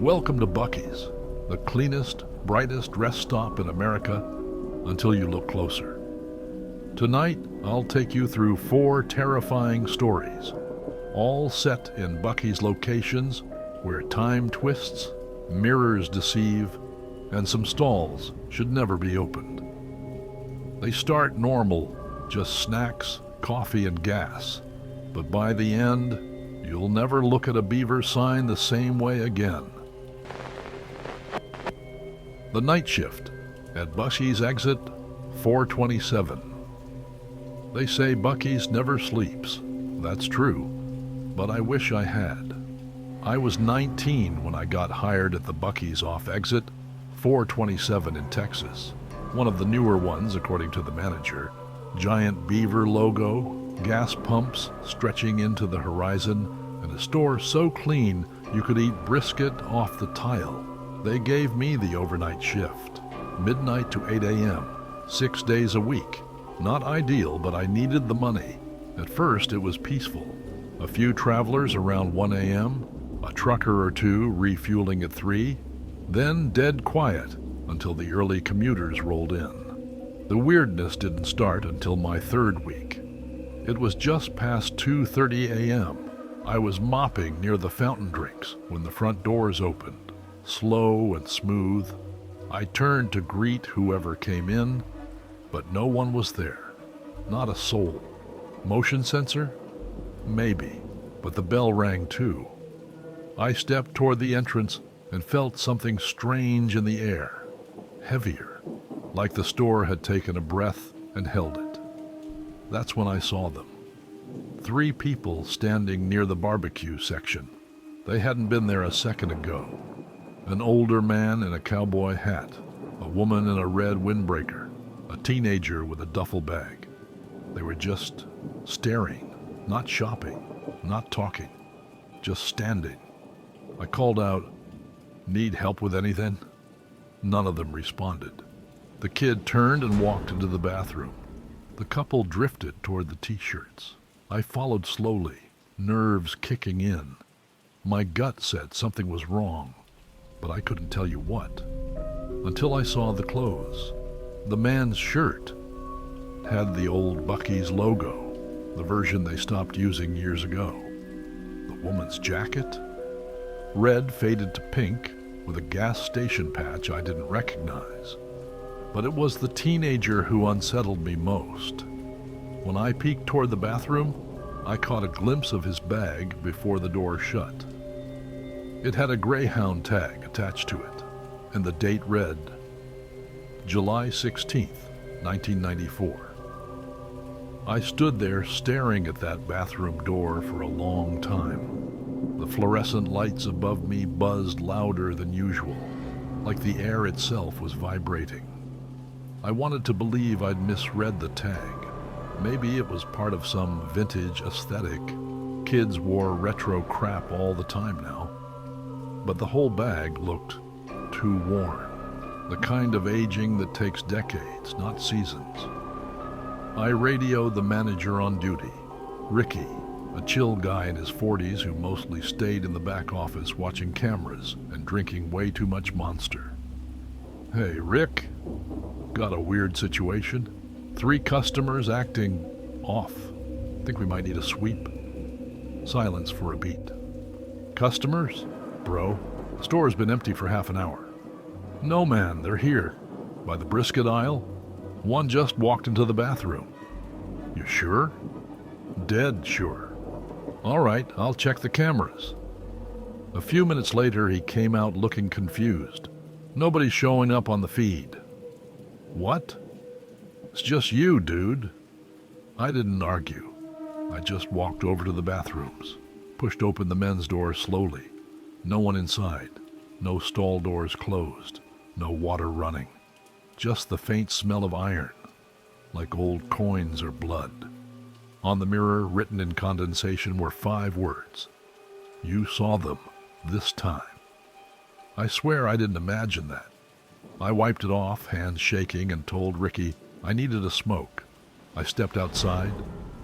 Welcome to Buc-ee's, the cleanest, brightest rest stop in America until you look closer. Tonight, I'll take you through 4 terrifying stories, all set in Buc-ee's locations where time twists, mirrors deceive, and some stalls should never be opened. They start normal, just snacks, coffee, and gas, but by the end, you'll never look at a beaver sign the same way again. The night shift at Buc-ee's exit 427. They say Buc-ee's never sleeps. That's true, but I wish I had. I was 19 when I got hired at the Buc-ee's off exit 427 in Texas. One of the newer ones, according to the manager. Giant beaver logo, gas pumps stretching into the horizon, and a store so clean you could eat brisket off the tile. They gave me the overnight shift, midnight to 8 a.m., 6 days a week. Not ideal, but I needed the money. At first, it was peaceful. A few travelers around 1 a.m., a trucker or two refueling at 3, then dead quiet until the early commuters rolled in. The weirdness didn't start until my 3rd week. It was just past 2:30 a.m. I was mopping near the fountain drinks when the front doors opened. Slow and smooth, I turned to greet whoever came in, but no one was there. Not a soul. Motion sensor? Maybe, but the bell rang too. I stepped toward the entrance and felt something strange in the air. Heavier, like the store had taken a breath and held it. That's when I saw them. 3 people standing near the barbecue section. They hadn't been there a second ago. An older man in a cowboy hat, a woman in a red windbreaker, a teenager with a duffel bag. They were just staring, not shopping, not talking, just standing. I called out, "Need help with anything?" None of them responded. The kid turned and walked into the bathroom. The couple drifted toward the t-shirts. I followed slowly, nerves kicking in. My gut said something was wrong, but I couldn't tell you what, until I saw the clothes. The man's shirt had the old Buc-ee's logo, the version they stopped using years ago. The woman's jacket? Red faded to pink with a gas station patch I didn't recognize. But it was the teenager who unsettled me most. When I peeked toward the bathroom, I caught a glimpse of his bag before the door shut. It had a Greyhound tag attached to it, and the date read, July 16th, 1994. I stood there staring at that bathroom door for a long time. The fluorescent lights above me buzzed louder than usual, like the air itself was vibrating. I wanted to believe I'd misread the tag. Maybe it was part of some vintage aesthetic. Kids wore retro crap all the time now. But the whole bag looked too worn. The kind of aging that takes decades, not seasons. I radioed the manager on duty, Ricky, a chill guy in his 40s who mostly stayed in the back office watching cameras and drinking way too much Monster. "Hey, Rick, got a weird situation. 3 customers acting off. Think we might need a sweep." Silence for a beat. "Customers? Bro, the store's been empty for half an hour." "No, man, they're here. By the brisket aisle. One just walked into the bathroom." "You sure?" "Dead sure." "All right, I'll check the cameras." A few minutes later, he came out looking confused. "Nobody's showing up on the feed." "What?" "It's just you, dude." I didn't argue. I just walked over to the bathrooms, pushed open the men's door slowly. No one inside. No stall doors closed. No water running. Just the faint smell of iron, like old coins or blood. On the mirror, written in condensation, were 5 words. "You saw them this time." I swear I didn't imagine that. I wiped it off, hands shaking, and told Ricky I needed a smoke. I stepped outside.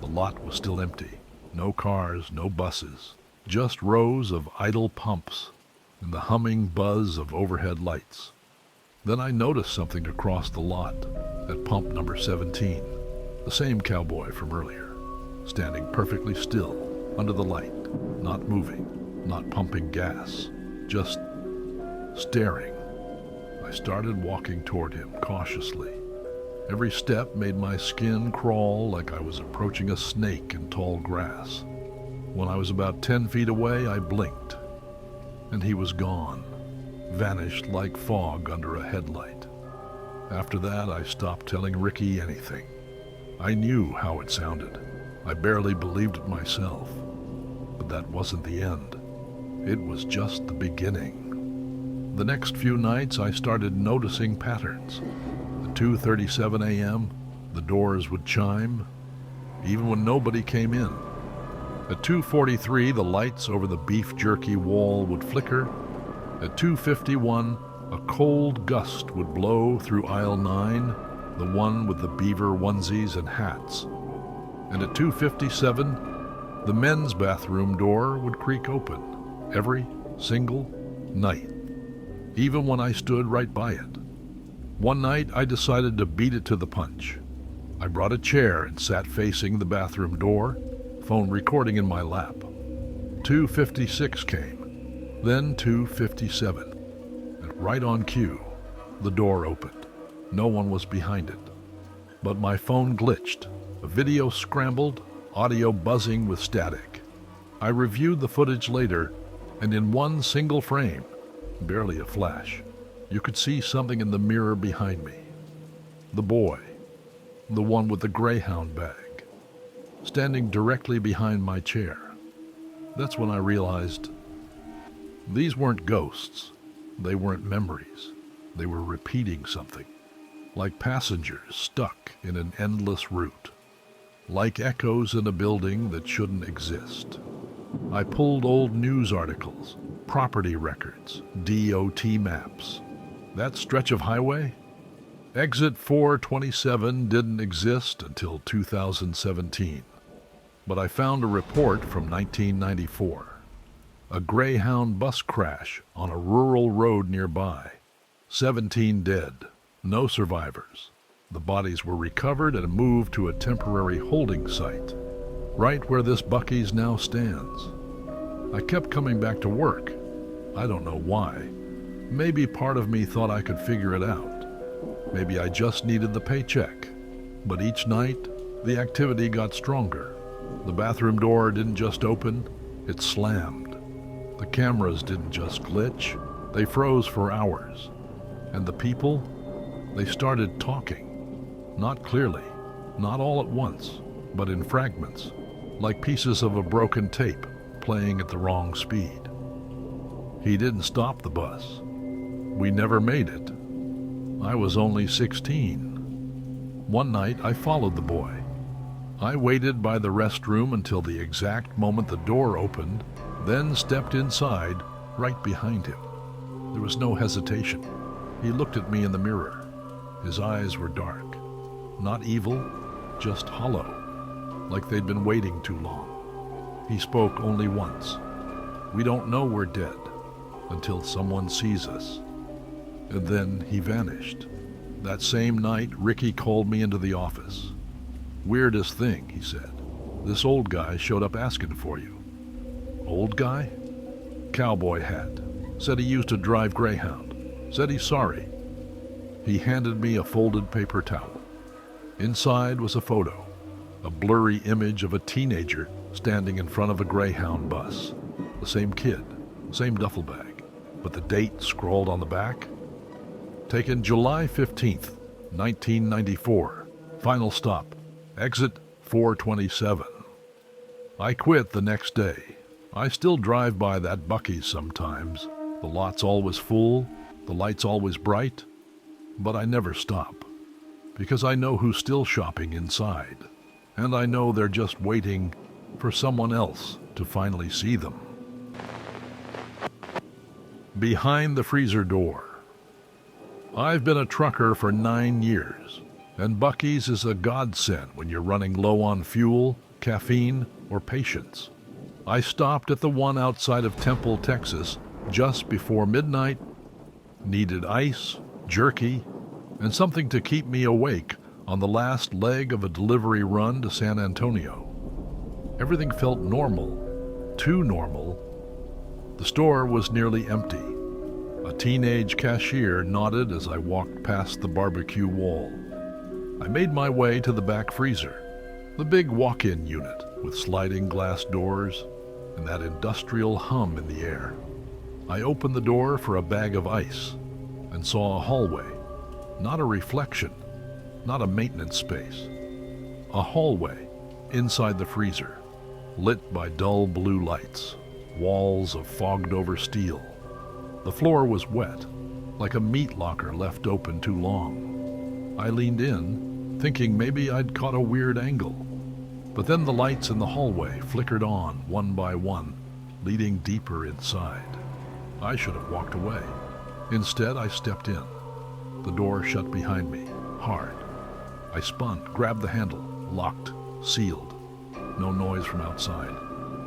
The lot was still empty. No cars, no buses. Just rows of idle pumps. and the humming buzz of overhead lights. Then I noticed something across the lot at pump number 17, the same cowboy from earlier, standing perfectly still under the light, not moving, not pumping gas, just staring. I started walking toward him cautiously. Every step made my skin crawl like I was approaching a snake in tall grass. When I was about 10 feet away, I blinked, and he was gone, vanished like fog under a headlight. After that, I stopped telling Ricky anything. I knew how it sounded. I barely believed it myself. But that wasn't the end. It was just the beginning. The next few nights, I started noticing patterns. At 2:37 a.m., the doors would chime, even when nobody came in. At 2:43, the lights over the beef jerky wall would flicker. At 2:51, a cold gust would blow through aisle 9, the one with the beaver onesies and hats. And at 2:57, the men's bathroom door would creak open every single night, even when I stood right by it. One night, I decided to beat it to the punch. I brought a chair and sat facing the bathroom door, phone recording in my lap. 2:56 came, then 2:57, and right on cue, the door opened. No one was behind it. But my phone glitched, a video scrambled, audio buzzing with static. I reviewed the footage later, and in one single frame, barely a flash, you could see something in the mirror behind me. The boy, the one with the Greyhound bag, standing directly behind my chair. That's when I realized these weren't ghosts. They weren't memories. They were repeating something, like passengers stuck in an endless route, like echoes in a building that shouldn't exist. I pulled old news articles, property records, DOT maps. That stretch of highway? Exit 427 didn't exist until 2017. But I found a report from 1994. A Greyhound bus crash on a rural road nearby. 17 dead, no survivors. The bodies were recovered and moved to a temporary holding site, right where this Buc-ee's now stands. I kept coming back to work. I don't know why. Maybe part of me thought I could figure it out. Maybe I just needed the paycheck. But each night, the activity got stronger. The bathroom door didn't just open, it slammed. The cameras didn't just glitch, they froze for hours. And the people, they started talking. Not clearly, not all at once, but in fragments, like pieces of a broken tape playing at the wrong speed. He didn't stop the bus. We never made it. I was only 16. One night, I followed the boy. I waited by the restroom until the exact moment the door opened, then stepped inside, right behind him. There was no hesitation. He looked at me in the mirror. His eyes were dark. Not evil, just hollow, like they'd been waiting too long. He spoke only once. We don't know we're dead until someone sees us. And then he vanished. That same night, Ricky called me into the office. Weirdest thing, he said. This old guy showed up asking for you. Old guy? Cowboy hat. Said he used to drive Greyhound. Said he's sorry. He handed me a folded paper towel. Inside was a photo, a blurry image of a teenager standing in front of a Greyhound bus. The same kid, same duffel bag, but the date scrawled on the back. Taken July 15th, 1994. Final stop, exit 427. I quit the next day. I still drive by that Buc-ee's sometimes. The lot's always full, the light's always bright, but I never stop. Because I know who's still shopping inside, and I know they're just waiting for someone else to finally see them. Behind the freezer door. I've been a trucker for 9 years, and Buc-ee's is a godsend when you're running low on fuel, caffeine, or patience. I stopped at the one outside of Temple, Texas, just before midnight, needed ice, jerky, and something to keep me awake on the last leg of a delivery run to San Antonio. Everything felt normal, too normal. The store was nearly empty. A teenage cashier nodded as I walked past the barbecue wall. I made my way to the back freezer, the big walk-in unit with sliding glass doors and that industrial hum in the air. I opened the door for a bag of ice and saw a hallway, not a reflection, not a maintenance space. A hallway inside the freezer, lit by dull blue lights, walls of fogged-over steel. The floor was wet, like a meat locker left open too long. I leaned in, thinking maybe I'd caught a weird angle. But then the lights in the hallway flickered on one by one, leading deeper inside. I should have walked away. Instead, I stepped in. The door shut behind me, hard. I spun, grabbed the handle, locked, sealed. No noise from outside,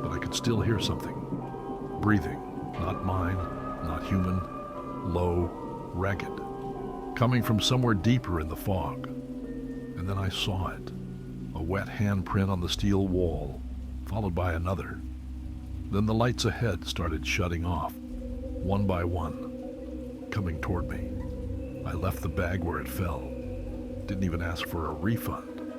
but I could still hear something. Breathing, not mine, not human, low, ragged, coming from somewhere deeper in the fog. And then I saw it, a wet handprint on the steel wall, followed by another. Then the lights ahead started shutting off, one by one, coming toward me. I left the bag where it fell, didn't even ask for a refund.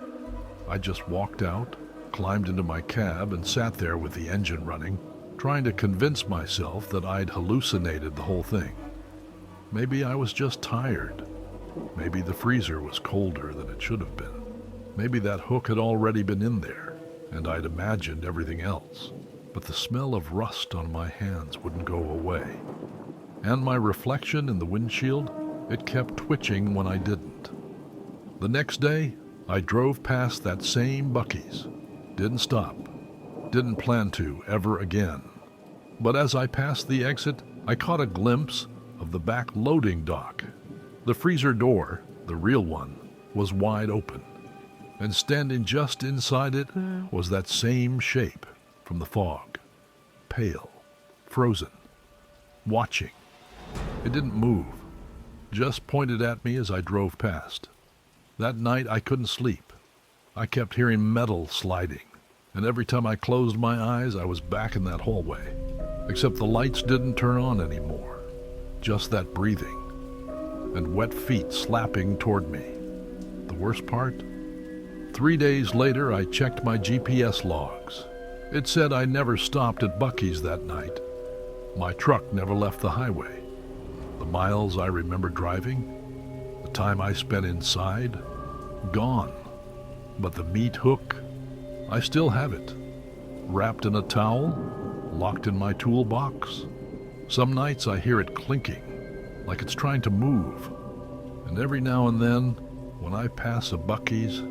I just walked out, climbed into my cab, and sat there with the engine running, trying to convince myself that I'd hallucinated the whole thing. Maybe I was just tired. Maybe the freezer was colder than it should have been. Maybe that hook had already been in there, and I'd imagined everything else. But the smell of rust on my hands wouldn't go away. And my reflection in the windshield, it kept twitching when I didn't. The next day, I drove past that same Buc-ee's. Didn't stop. Didn't plan to ever again. But as I passed the exit, I caught a glimpse of the back loading dock. The freezer door, the real one, was wide open. And standing just inside it was that same shape from the fog. Pale, frozen, watching. It didn't move, just pointed at me as I drove past. That night I couldn't sleep. I kept hearing metal sliding. And every time I closed my eyes, I was back in that hallway. Except the lights didn't turn on anymore. Just that breathing. And wet feet slapping toward me. The worst part? 3 days later, I checked my GPS logs. It said I never stopped at Buc-ee's that night. My truck never left the highway. The miles I remember driving, the time I spent inside, gone. But the meat hook, I still have it, wrapped in a towel, locked in my toolbox. Some nights I hear it clinking, like it's trying to move. And every now and then, when I pass a Buc-ee's,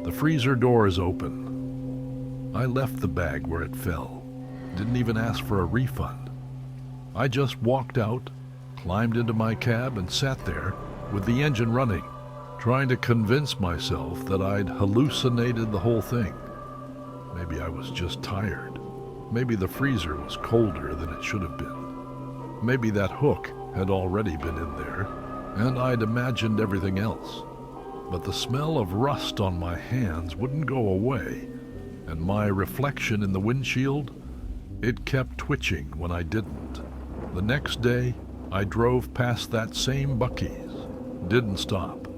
the freezer door is open. I left the bag where it fell, didn't even ask for a refund. I just walked out, climbed into my cab, and sat there with the engine running, trying to convince myself that I'd hallucinated the whole thing. Maybe I was just tired. Maybe the freezer was colder than it should have been. Maybe that hook had already been in there, and I'd imagined everything else. But the smell of rust on my hands wouldn't go away, and my reflection in the windshield, it kept twitching when I didn't. The next day, I drove past that same Buc-ee's. Didn't stop.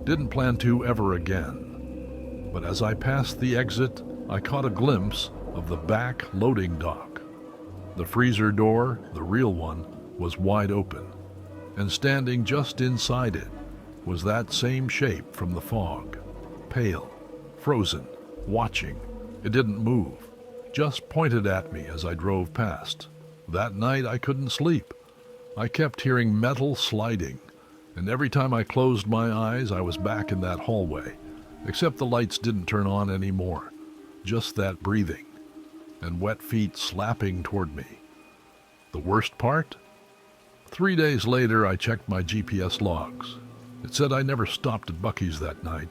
Didn't plan to ever again. But as I passed the exit, I caught a glimpse of the back loading dock. The freezer door, the real one, was wide open, and standing just inside it was that same shape from the fog. Pale, frozen, watching. It didn't move, just pointed at me as I drove past. That night I couldn't sleep. I kept hearing metal sliding, and every time I closed my eyes I was back in that hallway, except the lights didn't turn on anymore. Just that breathing, and wet feet slapping toward me. The worst part? 3 days later, I checked my GPS logs. It said I never stopped at Buc-ee's that night.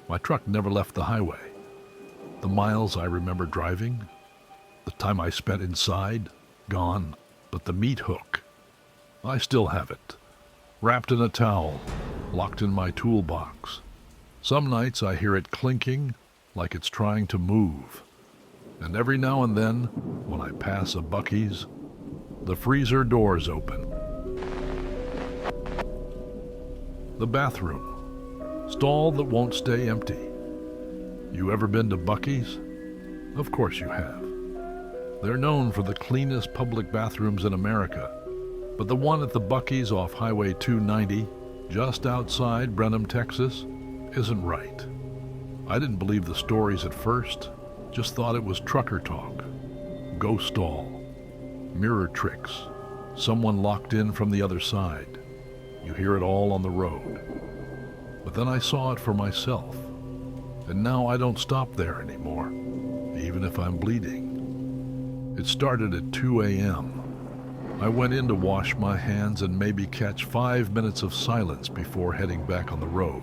My truck never left the highway. The miles I remember driving, the time I spent inside, gone. But the meat hook, I still have it, wrapped in a towel, locked in my toolbox. Some nights I hear it clinking like it's trying to move. And every now and then, when I pass a Buc-ee's, the freezer doors open. The bathroom, stall that won't stay empty. You ever been to Buc-ee's? Of course you have. They're known for the cleanest public bathrooms in America, but the one at the Buc-ee's off Highway 290, just outside Brenham, Texas, isn't right. I didn't believe the stories at first, just thought it was trucker talk. Ghost stall, mirror tricks, someone locked in from the other side. You hear it all on the road. But then I saw it for myself, and now I don't stop there anymore, even if I'm bleeding. It started at 2 a.m. I went in to wash my hands and maybe catch 5 minutes of silence before heading back on the road.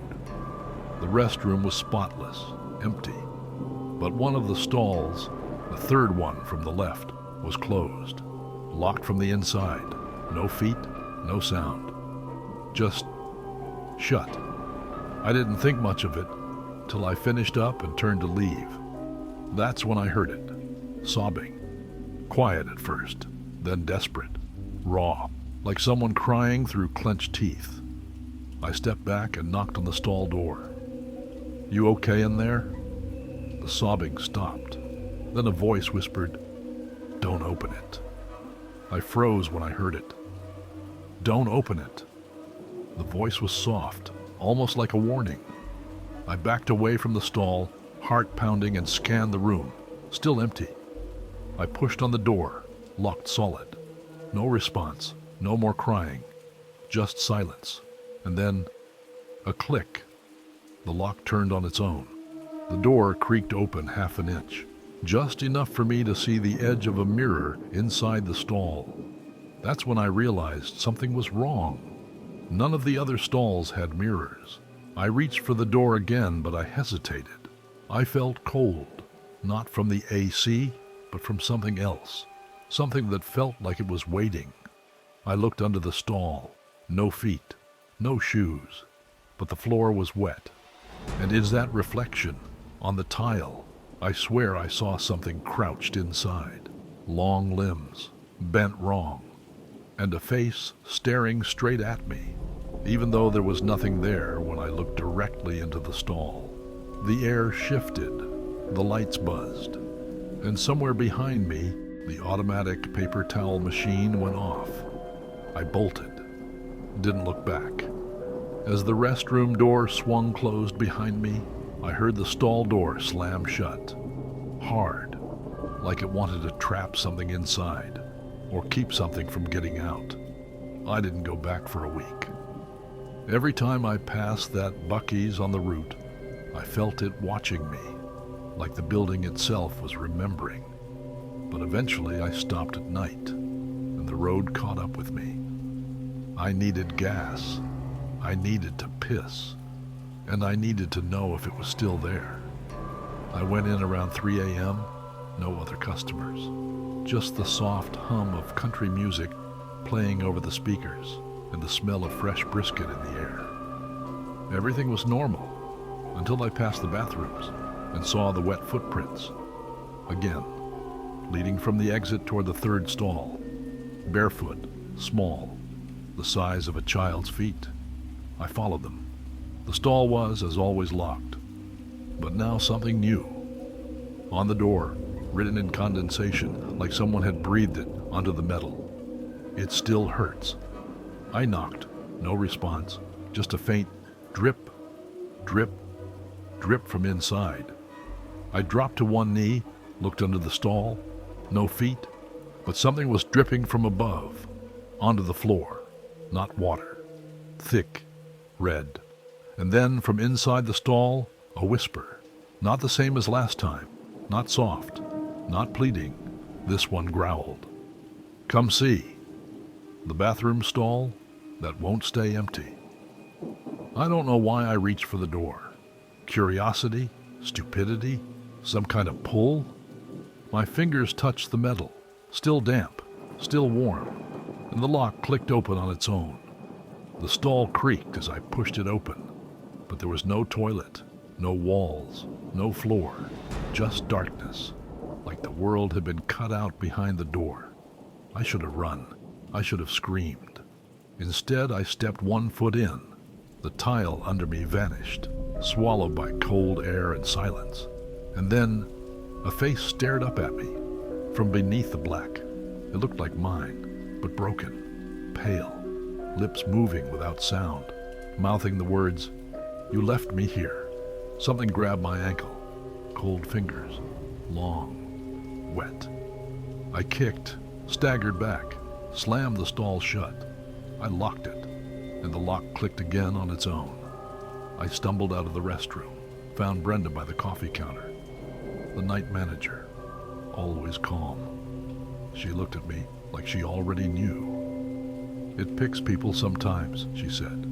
The restroom was spotless, empty, but one of the stalls, the third one from the left, was closed, locked from the inside. No feet, no sound. Just shut. I didn't think much of it till I finished up and turned to leave. That's when I heard it, sobbing. Quiet at first, then desperate, raw, like someone crying through clenched teeth. I stepped back and knocked on the stall door. "You okay in there?" The sobbing stopped. Then a voice whispered, "Don't open it." I froze when I heard it. "Don't open it." The voice was soft, almost like a warning. I backed away from the stall, heart pounding, and scanned the room, still empty. I pushed on the door, locked solid. No response, no more crying, just silence. And then, a click. The lock turned on its own. The door creaked open half an inch, just enough for me to see the edge of a mirror inside the stall. That's when I realized something was wrong. None of the other stalls had mirrors. I reached for the door again, but I hesitated. I felt cold, not from the AC, but from something else, something that felt like it was waiting. I looked under the stall. No feet, no shoes, but the floor was wet. And in that reflection, on the tile, I swear I saw something crouched inside. Long limbs, bent wrong, and a face staring straight at me, even though there was nothing there when I looked directly into the stall. The air shifted, the lights buzzed, and somewhere behind me, the automatic paper towel machine went off. I bolted, didn't look back. As the restroom door swung closed behind me, I heard the stall door slam shut, hard, like it wanted to trap something inside or keep something from getting out. I didn't go back for a week. Every time I passed that Buc-ee's on the route, I felt it watching me, like the building itself was remembering. But eventually I stopped at night, and the road caught up with me. I needed gas. I needed to piss, and I needed to know if it was still there. I went in around 3 a.m., no other customers, just the soft hum of country music playing over the speakers and the smell of fresh brisket in the air. Everything was normal until I passed the bathrooms and saw the wet footprints. Again, leading from the exit toward the third stall, barefoot, small, the size of a child's feet. I followed them. The stall was, as always, locked. But now something new. On the door, written in condensation, like someone had breathed it onto the metal. "It still hurts." I knocked. No response. Just a faint drip, drip, drip from inside. I dropped to one knee, looked under the stall. No feet, but something was dripping from above, onto the floor. Not water. Thick, red. And then from inside the stall, a whisper. Not the same as last time. Not soft. Not pleading. This one growled. "Come see. The bathroom stall that won't stay empty." I don't know why I reached for the door. Curiosity? Stupidity? Some kind of pull? My fingers touched the metal. Still damp. Still warm. and the lock clicked open on its own. The stall creaked as I pushed it open, but there was no toilet, no walls, no floor, just darkness, like the world had been cut out behind the door. I should have run. I should have screamed. Instead, I stepped 1 foot in. The tile under me vanished, swallowed by cold air and silence. And then a face stared up at me from beneath the black. It looked like mine, but broken, pale, lips moving without sound, mouthing the words, "You left me here." Something grabbed my ankle. Cold fingers, long, wet. I kicked, staggered back, slammed the stall shut. I locked it, and the lock clicked again on its own. I stumbled out of the restroom, found Brenda by the coffee counter. The night manager, always calm. She looked at me like she already knew. "It picks people sometimes," she said.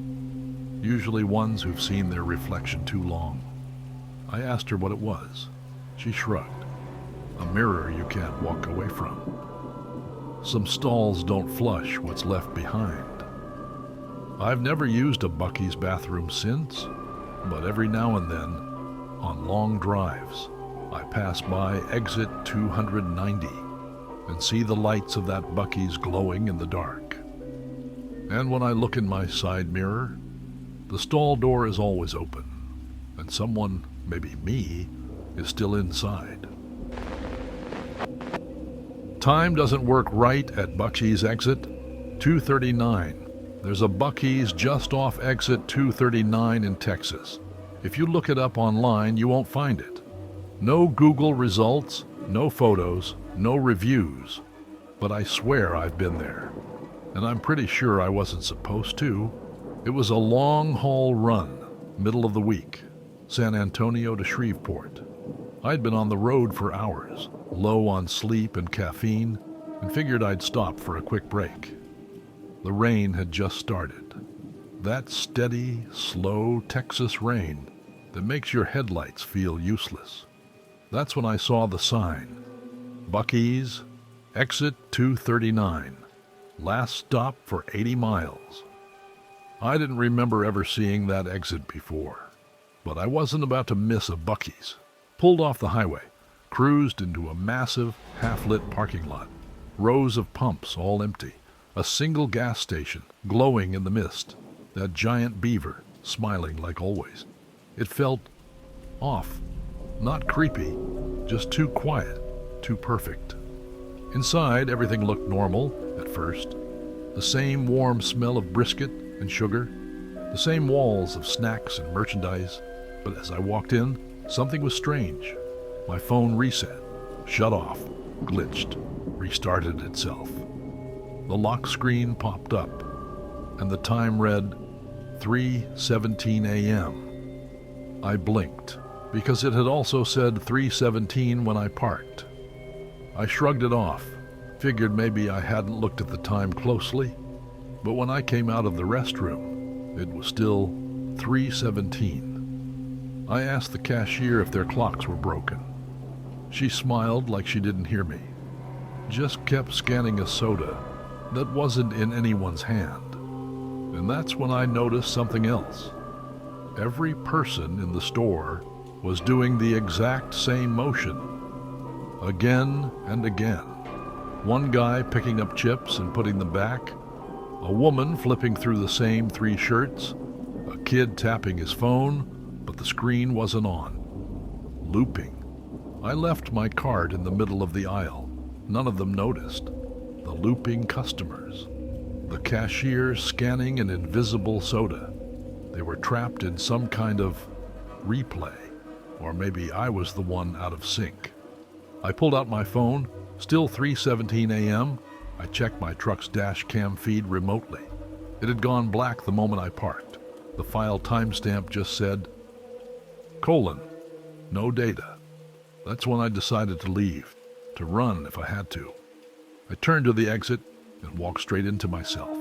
"Usually ones who've seen their reflection too long." I asked her what it was. She shrugged. "A mirror you can't walk away from. Some stalls don't flush what's left behind." I've never used a Buc-ee's bathroom since, but every now and then, on long drives, I pass by exit 290 and see the lights of that Buc-ee's glowing in the dark. And when I look in my side mirror, the stall door is always open, and someone, maybe me, is still inside. Time doesn't work right at Buc-ee's exit 239. There's a Buc-ee's just off exit 239 in Texas. If you look it up online, you won't find it. No Google results, no photos, no reviews. But I swear I've been there. And I'm pretty sure I wasn't supposed to. It was a long-haul run, middle of the week, San Antonio to Shreveport. I'd been on the road for hours, low on sleep and caffeine, and figured I'd stop for a quick break. The rain had just started. That steady, slow Texas rain that makes your headlights feel useless. That's when I saw the sign. Buc-ee's, exit 239, last stop for 80 miles. I didn't remember ever seeing that exit before, but I wasn't about to miss a Buc-ee's. Pulled off the highway, cruised into a massive, half-lit parking lot. Rows of pumps, all empty. A single gas station, glowing in the mist. That giant beaver, smiling like always. It felt off. Not creepy, just too quiet, too perfect. Inside, everything looked normal at first. The same warm smell of brisket and sugar. The same walls of snacks and merchandise. But as I walked in, something was strange. My phone reset, shut off, glitched, restarted itself. The lock screen popped up, and the time read 3:17 a.m. I blinked, because it had also said 3:17 when I parked. I shrugged it off, figured maybe I hadn't looked at the time closely, but when I came out of the restroom, it was still 3:17. I asked the cashier if their clocks were broken. She smiled like she didn't hear me, just kept scanning a soda that wasn't in anyone's hand. And that's when I noticed something else. Every person in the store was doing the exact same motion, again and again. One guy picking up chips and putting them back, a woman flipping through the same 3 shirts, a kid tapping his phone, but the screen wasn't on. Looping. I left my cart in the middle of the aisle. None of them noticed. The looping customers. The cashier scanning an invisible soda. They were trapped in some kind of replay. Or maybe I was the one out of sync. I pulled out my phone, still 3:17 a.m. I checked my truck's dash cam feed remotely. It had gone black the moment I parked. The file timestamp just said, : no data. That's when I decided to leave, to run if I had to. I turned to the exit and walked straight into myself.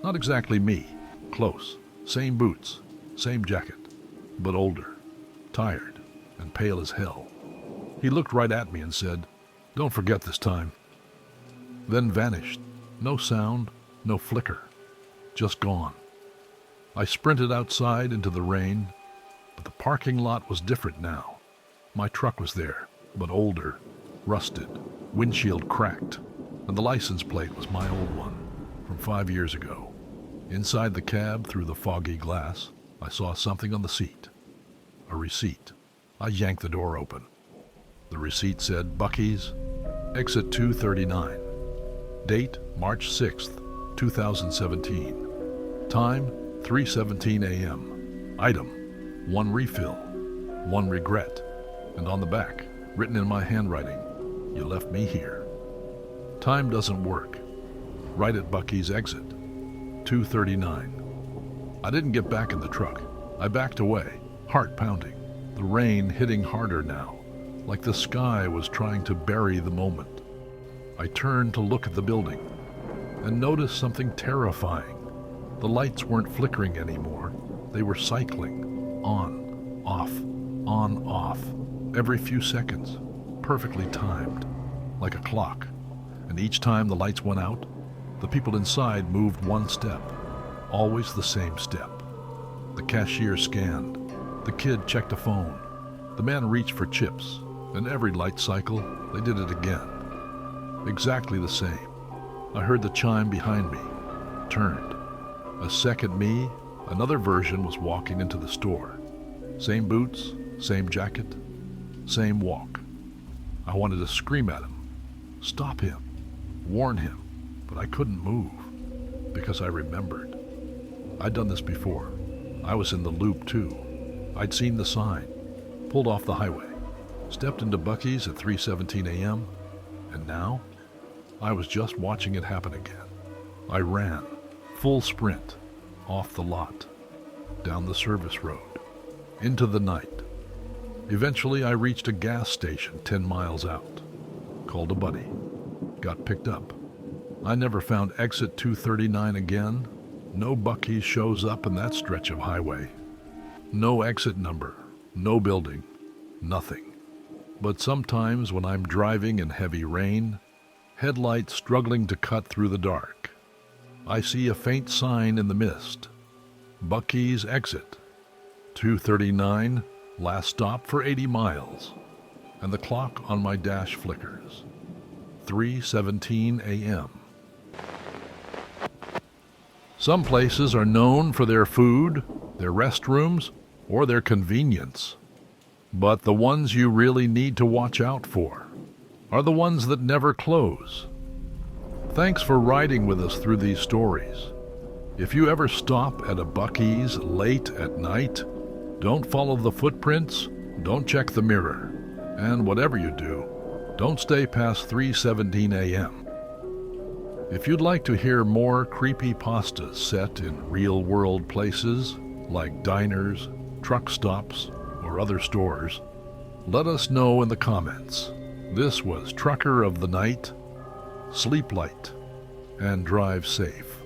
Not exactly me, close, same boots, same jacket, but older, tired, and pale as hell. He looked right at me and said, "Don't forget this time." Then vanished. No sound, No flicker. Just gone. I sprinted outside into the rain, but the parking lot was different now. My truck was there, but older, rusted, windshield cracked, and the license plate was my old one from 5 years ago. Inside the cab, through the foggy glass, I saw something on the seat. A receipt. I yanked the door open. The receipt said, Buc-ee's, exit 239. Date, March 6th, 2017. Time, 3:17 a.m. Item, 1 refill, 1 regret. And on the back, written in my handwriting, you left me here. Time doesn't work. Right at Buc-ee's exit, 239. I didn't get back in the truck. I backed away, heart pounding, the rain hitting harder now, like the sky was trying to bury the moment. I turned to look at the building and noticed something terrifying. The lights weren't flickering anymore. They were cycling, on, off, every few seconds, perfectly timed, like a clock. And each time the lights went out, the people inside moved one step, always the same step. The cashier scanned. The kid checked a phone. The man reached for chips, and every light cycle, they did it again. Exactly the same. I heard the chime behind me, turned. A second me, another version was walking into the store. Same boots, same jacket, same walk. I wanted to scream at him, stop him, warn him, but I couldn't move because I remembered. I'd done this before. I was in the loop too. I'd seen the sign, pulled off the highway, stepped into Buc-ee's at 3:17 a.m., and now I was just watching it happen again. I ran, full sprint, off the lot, down the service road, into the night. Eventually I reached a gas station 10 miles out, called a buddy, got picked up. I never found exit 239 again. No Buc-ee shows up in that stretch of highway. No exit number, no building, nothing. But sometimes when I'm driving in heavy rain, headlights struggling to cut through the dark, I see a faint sign in the mist. Buc-ee's exit, 239, last stop for 80 miles. And the clock on my dash flickers. 3:17 a.m. Some places are known for their food, their restrooms, or their convenience. But the ones you really need to watch out for are the ones that never close. Thanks for riding with us through these stories. If you ever stop at a Buc-ee's late at night, don't follow the footprints, don't check the mirror, and whatever you do, don't stay past 3:17 a.m. If you'd like to hear more creepypastas set in real-world places like diners, truck stops, or other stores, let us know in the comments. This was Trucker of the Night. Sleep light and drive safe.